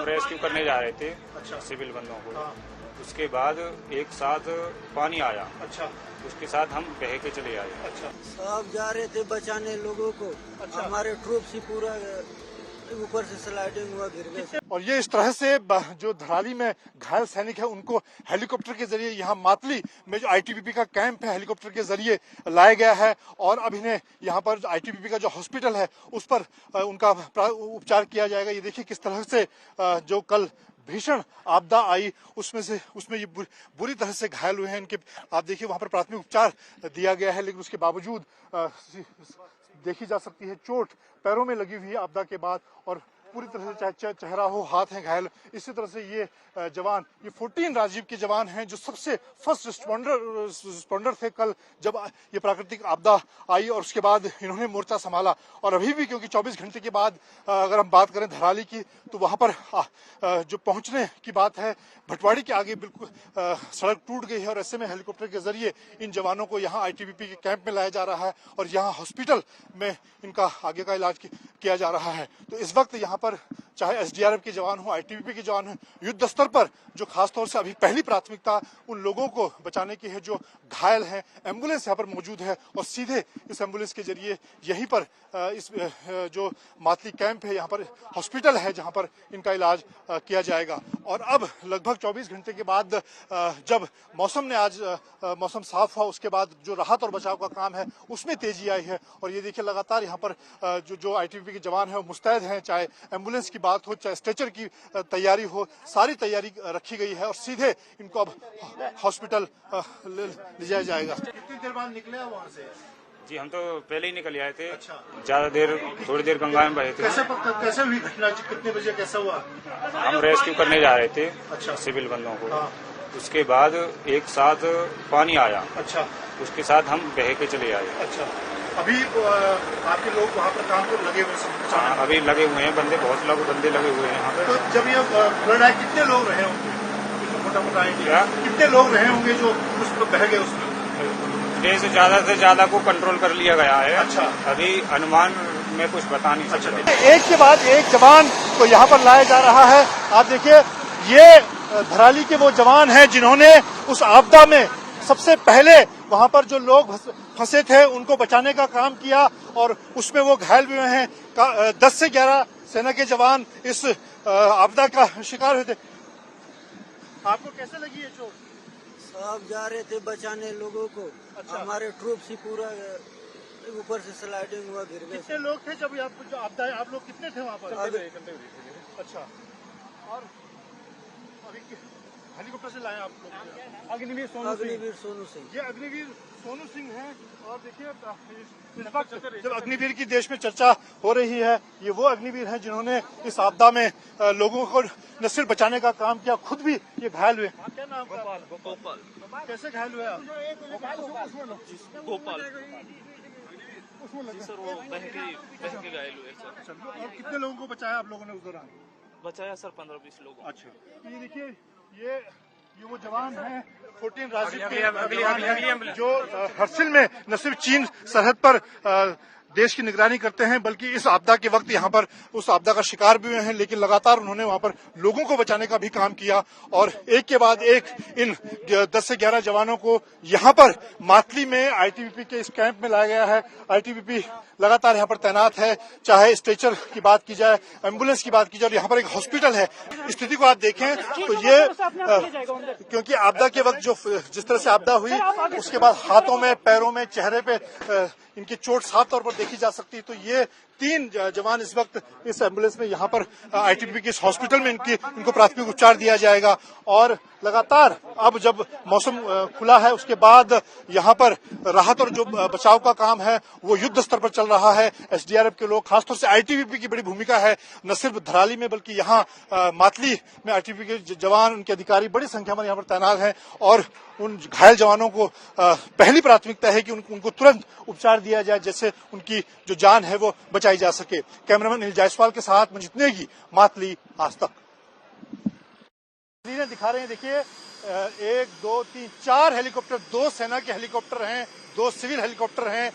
Rescue करने जा रहे थे। अच्छा। सिविल बंदों को। हाँ। उसके बाद एक साथ पानी आया। अच्छा। उसके साथ हम बह के चले आए। अच्छा। सब जा रहे थे बचाने लोगों को। अच्छा। हमारे ट्रूप्स ही पूरा ऊपर से स्लाइडिंग हुआ गिर गए। और ये इस तरह से जो धराली में घायल सैनिक है उनको हेलीकॉप्टर के जरिए यहाँ मातली में जो आईटीबीपी का कैंप है हेलीकॉप्टर के जरिए लाया गया है और अब इन्हें यहाँ पर आईटीबीपी का जो हॉस्पिटल है उस पर उनका उपचार किया जाएगा। ये देखिए किस तरह से जो कल भीषण आपदा आई उसमें ये बुरी तरह से घायल हुए हैं इनके। आप देखिए वहां पर प्राथमिक उपचार दिया गया है लेकिन उसके बावजूद देखी जा सकती है चोट पैरों में लगी हुई है आपदा के बाद और पूरी तरह से चाहे चेहरा हो हाथ है घायल। इसी तरह से ये जवान ये 14 राजीव के जवान हैं जो सबसे फर्स्ट रिस्पॉन्डर थे कल जब ये प्राकृतिक आपदा आई और उसके बाद इन्होंने मोर्चा संभाला। और अभी भी क्योंकि 24 घंटे के बाद अगर हम बात करें धराली की तो वहां पर जो पहुंचने की बात है भटवाड़ी के आगे बिल्कुल सड़क टूट गई है और ऐसे में हेलीकॉप्टर के जरिए इन जवानों को यहाँ आईटीबीपी के कैंप में लाया जा रहा है और यहाँ हॉस्पिटल में इनका आगे का इलाज किया जा रहा है। तो इस वक्त यहाँ पर चाहे एसडीआरएफ के जवान हो आईटीबीपी के जवान हो युद्ध स्तर पर जो खासतौर से अभी पहली प्राथमिकता उन लोगों को बचाने की है जो घायल हैं। एम्बुलेंस यहाँ पर मौजूद है और सीधे इस एम्बुलेंस के जरिए यहीं पर इस जो मातली कैंप है यहाँ पर हॉस्पिटल है जहाँ पर इनका इलाज किया जाएगा। और अब लगभग 24 घंटे के बाद जब मौसम ने आज मौसम साफ हुआ उसके बाद जो राहत और बचाव का काम है उसमें तेजी आई है और ये देखिए लगातार यहाँ पर जो आईटीबीपी के जवान है वो मुस्तैद हैं। चाहे एम्बुलेंस की बात हो चाहे स्ट्रेचर की तैयारी हो सारी तैयारी रखी गई है और सीधे इनको अब हॉस्पिटल ले जाया जाएगा। कितनी देर बाद निकले वहाँ से? जी हम तो पहले ही निकल आए थे। अच्छा। ज्यादा देर थोड़ी देर गंगा में बहे थे। कैसे हुई घटना? कितने बजे कैसा हुआ? हम रेस्क्यू करने जा रहे थे। अच्छा। सिविल बंदों को। हाँ। उसके बाद एक साथ पानी आया। अच्छा। उसके साथ हम बह के चले आए। अच्छा। अभी आपके लोग वहाँ पर काम को लगे हुए हैं? अभी लगे हुए हैं बंदे बहुत लोग बंदे लगे हुए हैं यहाँ पे। तो जब ये फ्लड आए कितने लोग रहे होंगे? मोटा आइडिया कितने लोग रहे होंगे जो उस पर बह गए? उसमें से ज्यादा को कंट्रोल कर लिया गया है। अच्छा। अभी अनुमान में कुछ बता नहीं सकता। अच्छा। एक के बाद एक जवान को यहाँ पर लाया जा रहा है। आप देखिए ये धराली के वो जवान हैं जिन्होंने उस आपदा में सबसे पहले वहां पर जो लोग फंसे थे उनको बचाने का काम किया और उसमें वो घायल भी हुए हैं। 10 से 11 सेना के जवान इस आपदा का शिकार हुए थे। आपको कैसे लगी ये चोट? सब जा रहे थे बचाने लोगों को। अच्छा। हमारे ट्रूप्स ही पूरा ऊपर से स्लाइडिंग हुआ गिर गए। कितने लोग थे जब आपदा आप लोग कितने थे वहाँ पर? अच्छा। और अभी हेलीकॉप्टर से लाए आप लोग? अग्निवीर सोनू सिंह। ये अग्निवीर सोनू सिंह हैं और देखिए इस वक्त जब अग्निवीर की देश में चर्चा हो रही है ये वो अग्निवीर हैं जिन्होंने इस आपदा में लोगों को न सिर्फ बचाने का काम किया खुद भी ये घायल हुए। क्या नाम? गोपाल। कैसे घायल हुए आप? गोपाल जी सर वो बह के घायल हुए सर। और कितने लोगों को बचाया आप लोगों ने उस दौरान? बचाया सर 15-20 लोगों। अच्छा। तो ये देखिए ये वो जवान हैं 14 राजीव के जो हर्सिल में न सिर्फ चीन सरहद पर देश की निगरानी करते हैं बल्कि इस आपदा के वक्त यहाँ पर उस आपदा का शिकार भी हुए हैं लेकिन लगातार उन्होंने वहाँ पर लोगों को बचाने का भी काम किया और एक के बाद एक इन 10 से 11 जवानों को यहाँ पर मातली में आईटीबीपी के इस कैंप में लाया गया है। आईटीबीपी लगातार यहाँ पर तैनात है चाहे स्ट्रेचर की बात की जाए एम्बुलेंस की बात की जाए और यहाँ पर एक हॉस्पिटल है। स्थिति को आप देखें तो ये क्योंकि आपदा के वक्त जिस तरह से आपदा हुई उसके बाद हाथों में पैरों में चेहरे पे इनकी चोट साफ तौर पर देखी जा सकती है। तो ये 3 जवान इस वक्त इस एम्बुलेंस में यहाँ पर आईटीबीपी के इस हॉस्पिटल में इनको प्राथमिक उपचार दिया जाएगा और लगातार अब जब मौसम खुला है उसके बाद यहाँ पर राहत और जो बचाव का काम है वो युद्ध स्तर पर चल रहा है। एसडीआरएफ के लोग खासतौर से आईटीबीपी की बड़ी भूमिका है न सिर्फ धराली में बल्कि यहाँ मातली में आईटीबीपी के जवान उनके अधिकारी बड़ी संख्या में यहाँ पर तैनात हैं और उन घायल जवानों को पहली प्राथमिकता है कि उनको तुरंत उपचार दिया जाए जिससे उनकी जो जान है वो बचाई जा सके। कैमरामैन अनिल जायसवाल के साथ मंजित नेगी, मातली, आज तक। दिखा रहे हैं देखिए 1 2 3 4 हेलीकॉप्टर 2 सेना के हेलीकॉप्टर हैं 2 सिविल हेलीकॉप्टर हैं।